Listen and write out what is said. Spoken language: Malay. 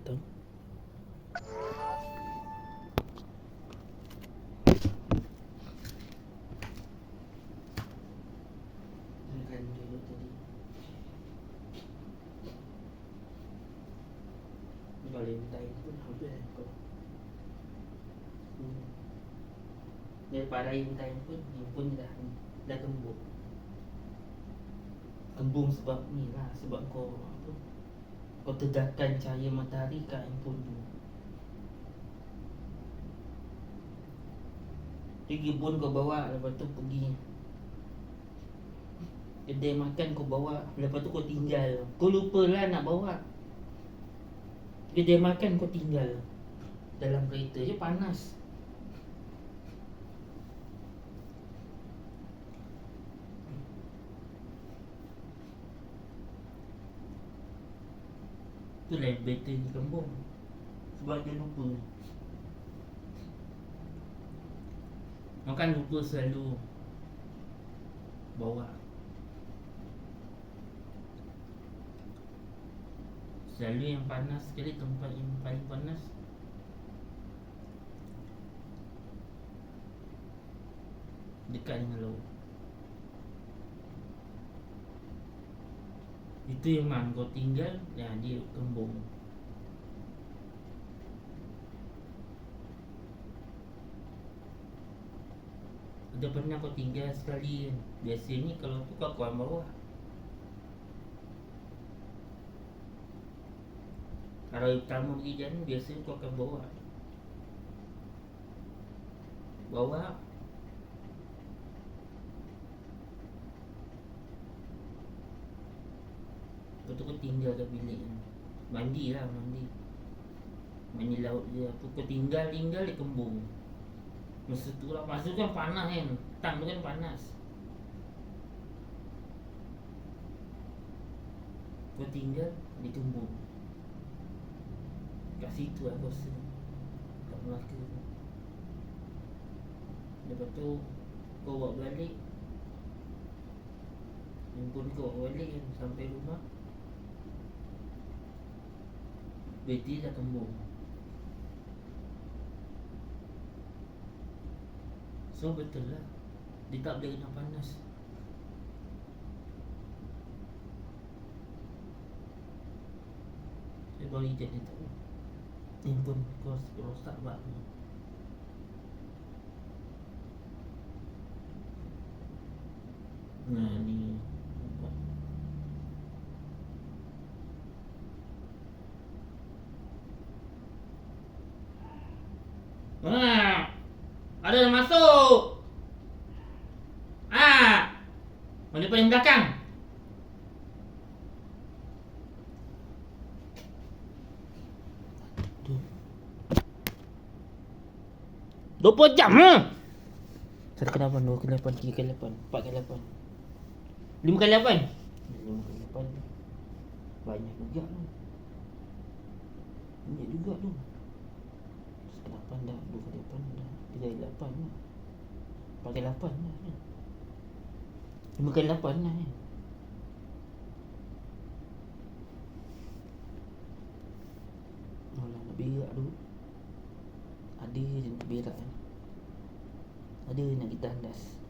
datang. Makan dulu tadi. Valentine pun hampir kau. Daripada Valentine pun dah kembung. Kembung sebab ni lah, sebab kau apa? Kau tegakkan cahaya matahari kat handphone tu. Pergi pun kau bawa, lepas tu pergi kedai makan kau bawa, lepas tu kau tinggal. Kau lupa lah nak bawa. Kedai makan kau tinggal dalam kereta je panas. Tu lah better ni kembung. Sebab dia lupa. Makan lupa selalu bawa. Selalu yang panas sekali, tempat yang paling panas dekat dengan laut. Itu yang mana kau tinggal, ya dia kembung. Ada pernah kau tinggal sekali kan? Biasanya kalau tu kau akan bawa. Kalau yang pertama pergi jalan, biasanya kau akan bawa. Bawa. Lepas tu kau tinggal kat bilik. Mandi lah, mandi. Mandi laut je. Apa kau tinggal dia kembung. Masa tu lah, masa tu kan panas kan. Tang tu kan panas. Kau tinggal, dia kembung. Kat situ lah kau rasa. Kat Melaka tu. Lepas tu kau bawa balik. Handphone kau bawa balik kan. Sampai rumah bateri dah kembung. So betul lah, dia tak boleh kena panas. Saya baru ijat dia tahu handphone kau rosak bak ni. Nah ni ada yang masuk. Mana paling belakang? Tu 20 jam lah. 1 kali 8, 2 kali 8, 3 kali 8, 4 kali 8, 5 kali 8. 5 kali 8 banyak juga tu. Banyak juga tu. 1 kali 8 dah, 2 kali 8 dah, 3 kali 8 dah, 4 kali 8 dah, 5 kali 8 dah. Alah nak berak tu. Ada je nak berak. Ada nak kita tandas.